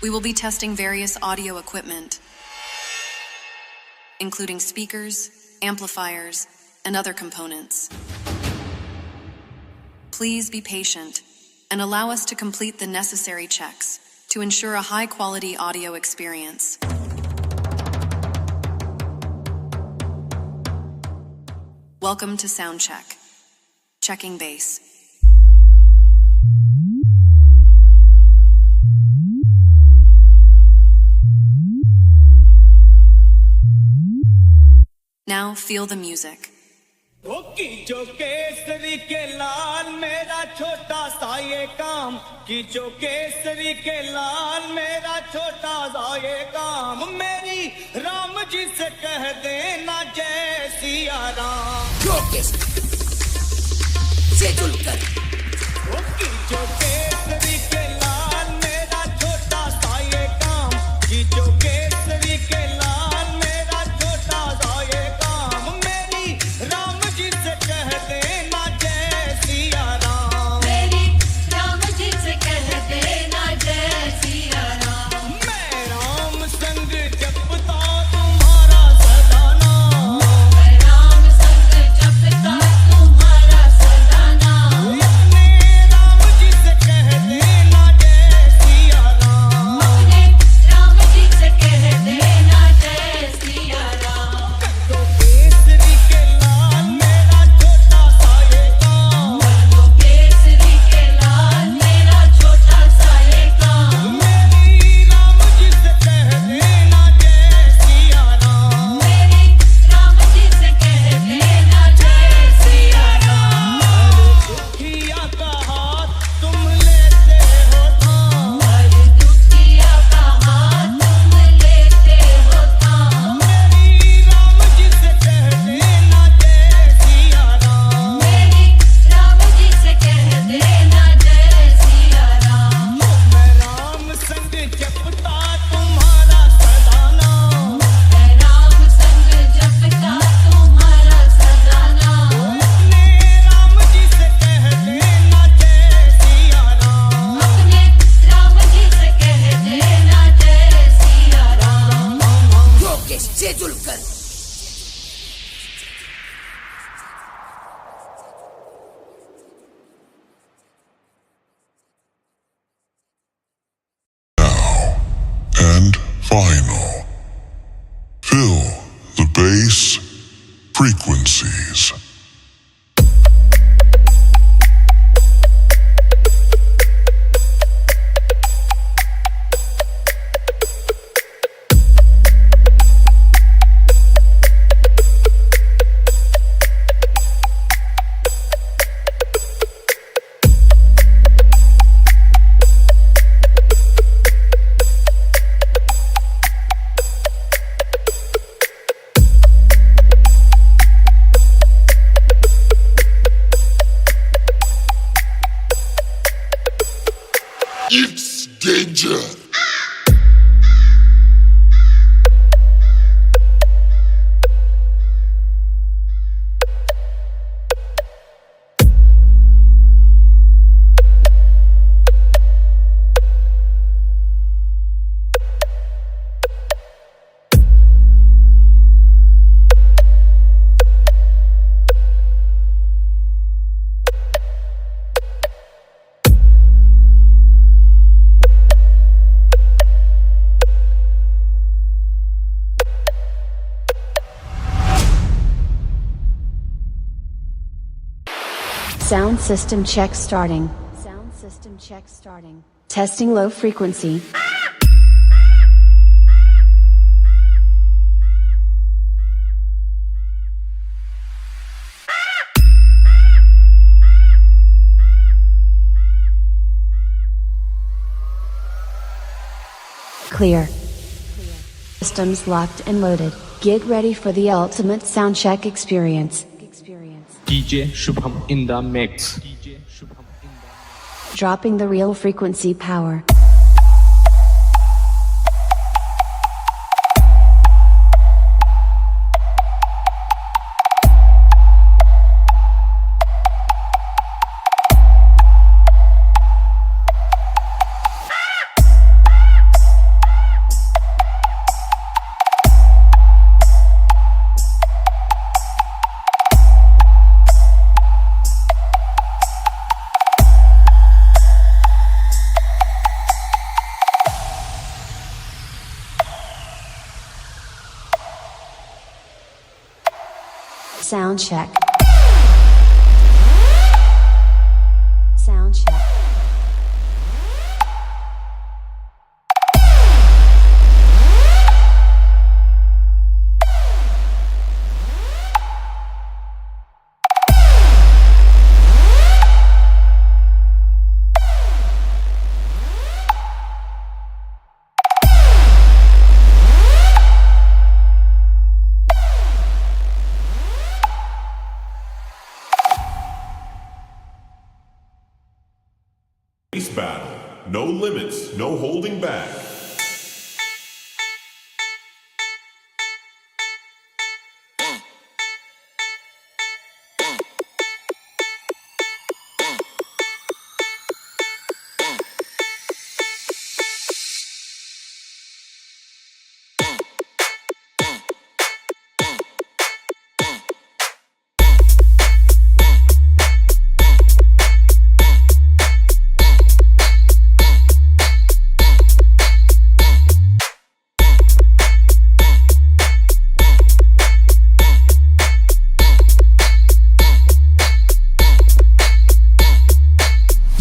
We will be testing various audio equipment, including speakers, amplifiers, and other components. Please be patient and allow us to complete the necessary checks to ensure a high-quality audio experience. Welcome to Soundcheck. Checking bass. Now feel the music. कीचो Kesari के लाल मेरा छोटा सा ये काम कीचो केसरी के लाल मेरा छोटा सा ये काम मेरी राम जी से कह देना जय सिया राम कीचो केसरी के लाल मेरा छोटा सा ये काम कीचो केसरी के लाल मेरा छोटा सा ये काम मेरी राम जी से कह देना जय सिया राम मेरी राम जी से कह देना जय सिया राम मैं राम संग जपता तुम्हारा सदा नाम मैं राम संग जपता तुम्हारा सदा नाम अपने राम जी से कह देना जय सिया राम अपने राम जी से कह देना जय सिया राम तो केसरी के लाल मेरा छोटा सा ये काम वो केसरी के लाल मेरा छोटा सा ये काम मेरी राम जी से कह देना जय सिया राम मेरी राम जी से कह देना जय सिया राम दुखिया का हाथ तुम लेते हो थाम हर दुखिया का हाथ तुम लेते हो थाम मेरी राम जी से कह देना जय सिया राम मेरी राम जी से कह देना जय सिया राम मैं राम संग जपता तुम्हारा सदा नाम मैं राम संग जपता तुम्हारा सदा नाम अपने राम जी से कह देना जय सिया राम अपने राम जी से कह देना जय Siya Ram And final. Fill the bass frequencies. It's danger. Sound system check starting. Sound system check starting. Testing low frequency. Clear. Systems locked and loaded. Get ready for the ultimate sound check experience. DJ Shubham in the mix. Dropping the real frequency power. Sound check. Sound check. Bass battle. No limits, no holding back.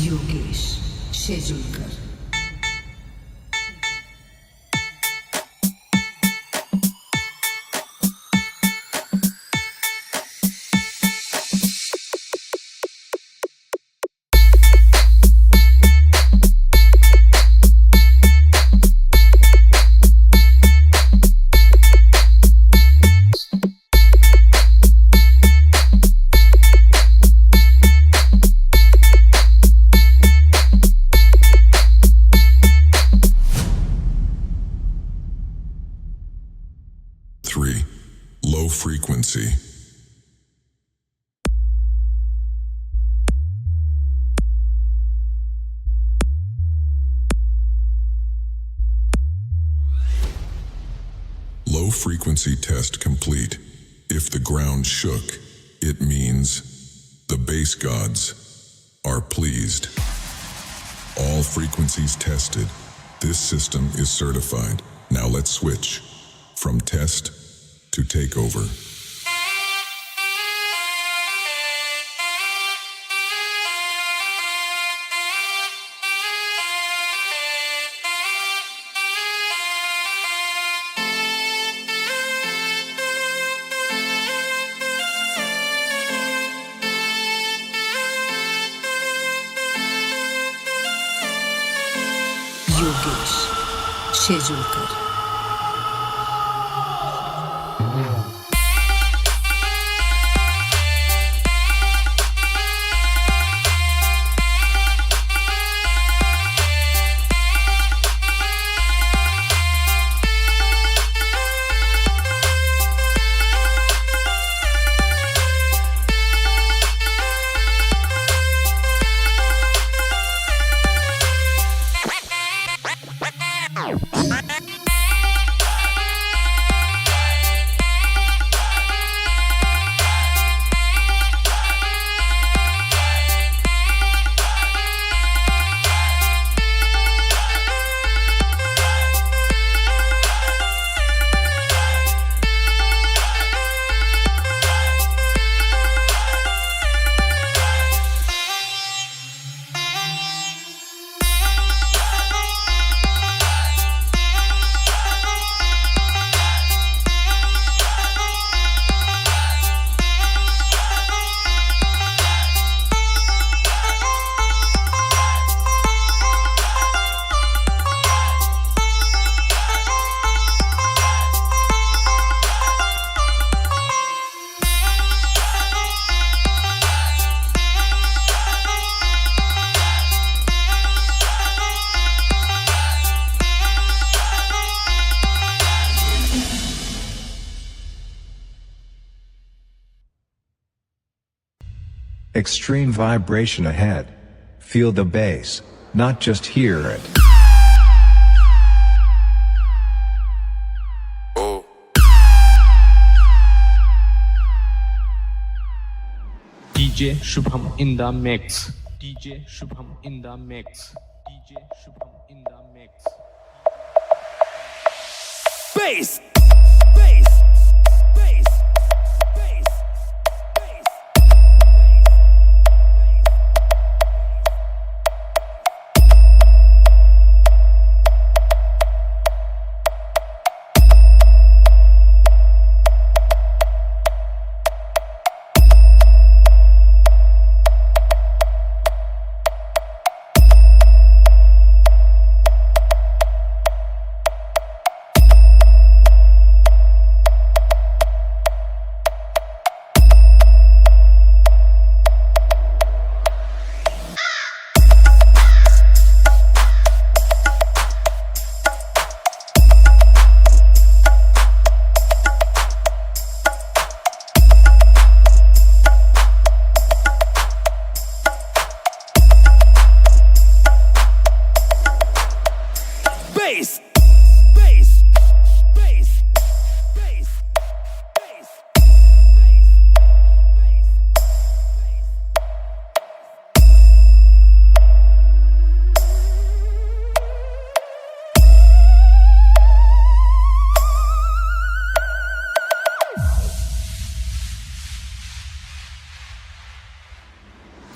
Yogesh शेजुलकर Low frequency. Low frequency test complete. If the ground shook, it means the bass gods are pleased. All frequencies tested. This system is certified. Now let's switch from test to takeover. Yogesh शेजुलकर Extreme vibration ahead. Feel the bass, not just hear it. DJ Shubham in the mix. DJ Shubham in the mix. DJ Shubham in the mix. Bass, bass, bass, bass,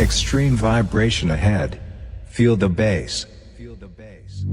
Extreme vibration ahead. Feel the bass. Feel the bass.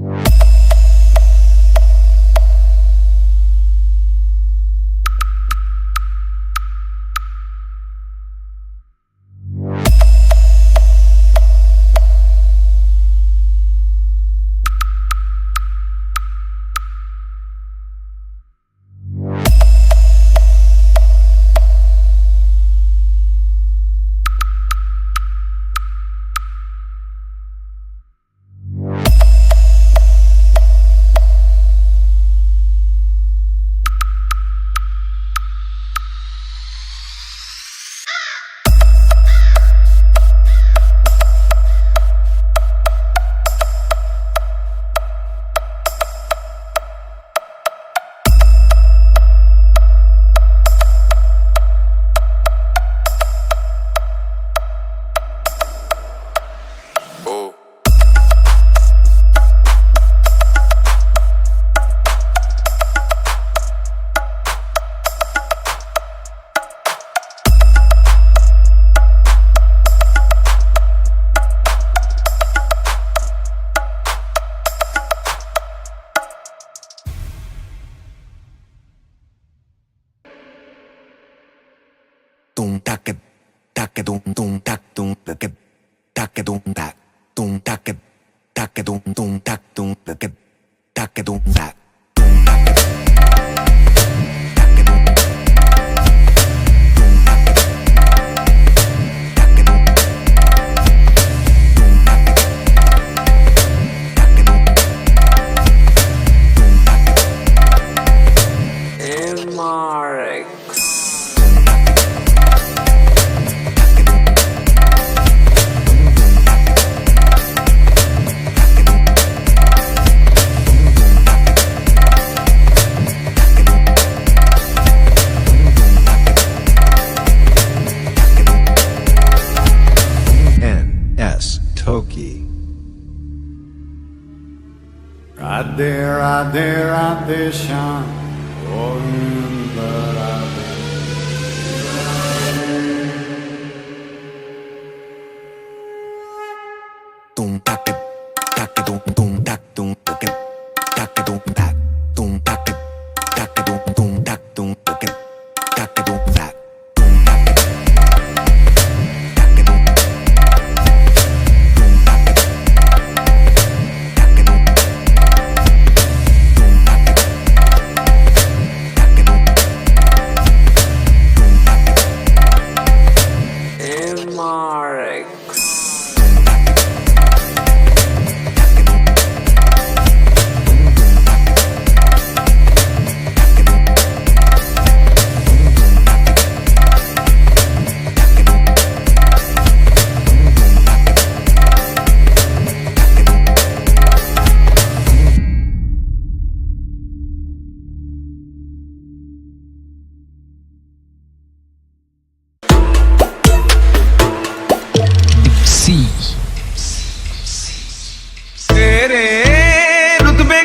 Tung tak tung tung tak tung tak tung tak tung tak tung tung tak tung tak tung tak. Toki. Radhe Radhe Radhe Shyam Govinda Radhe. Tung tak tung tung tak tung tak tung tak tung tak tung tung tak tung tak tung tak.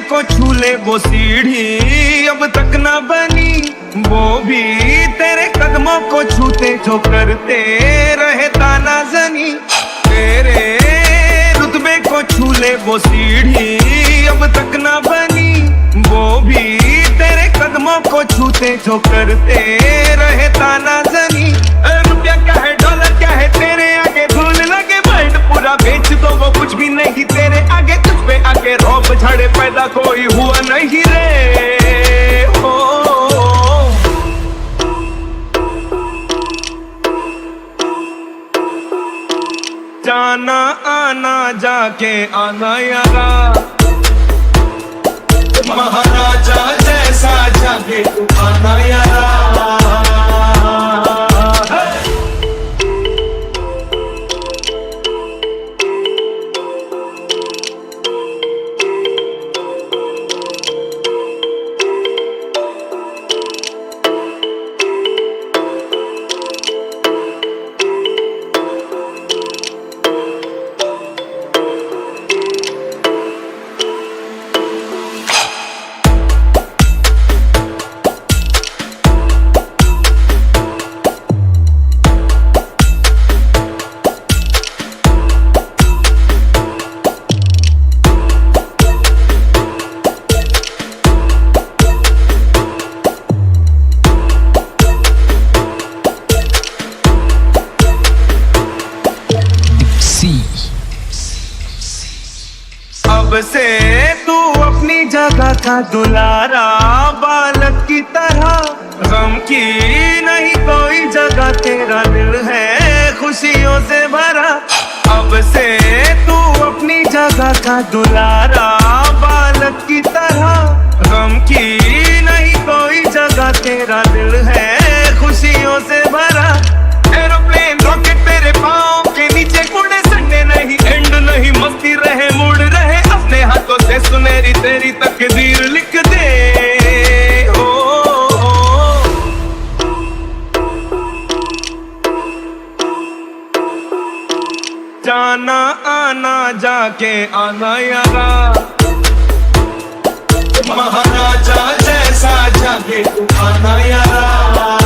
को छू ले वो सीढ़ी अब तक न बनी, वो भी तेरे कदमों को छूते जो करते रहे ताना जनी। तेरे रुतबे को छू ले वो सीढ़ी अब तक न बनी, वो भी तेरे कदमों को छूते जो करते रहे ताना जनी। रुपया क्या है डॉलर क्या है तेरे आगे, धूल लगे वर्ल्ड पूरा बेच दो वो कुछ भी नहीं तेरे आगे। तुझ पे आगे रौब झाड़े पैदा कोई हुआ नहीं रे हो। जाना आना जाके आना यारा, महाराजा जैसा जाके तू आना यारा। अब से तू अपनी जगह का दुलारा, बालक की तरह गम की नहीं कोई जगह, तेरा दिल है खुशियों से भरा। अब से तू अपनी जगह का दुलारा, बालक की तरह गम की नहीं कोई जगह, तेरा दिल है खुशियों से भरा। एरोप्लेन रॉकेट तेरे पाँव के नीचे उड़े, संडे नहीं एंड नहीं, मस्ती रहे मुड़ रहे, अपने हाथों से सुनहरी तेरी तकदीर लिख दे। जाना आना जाके आना यारा, महाराजा जैसा जाके तू आना यारा।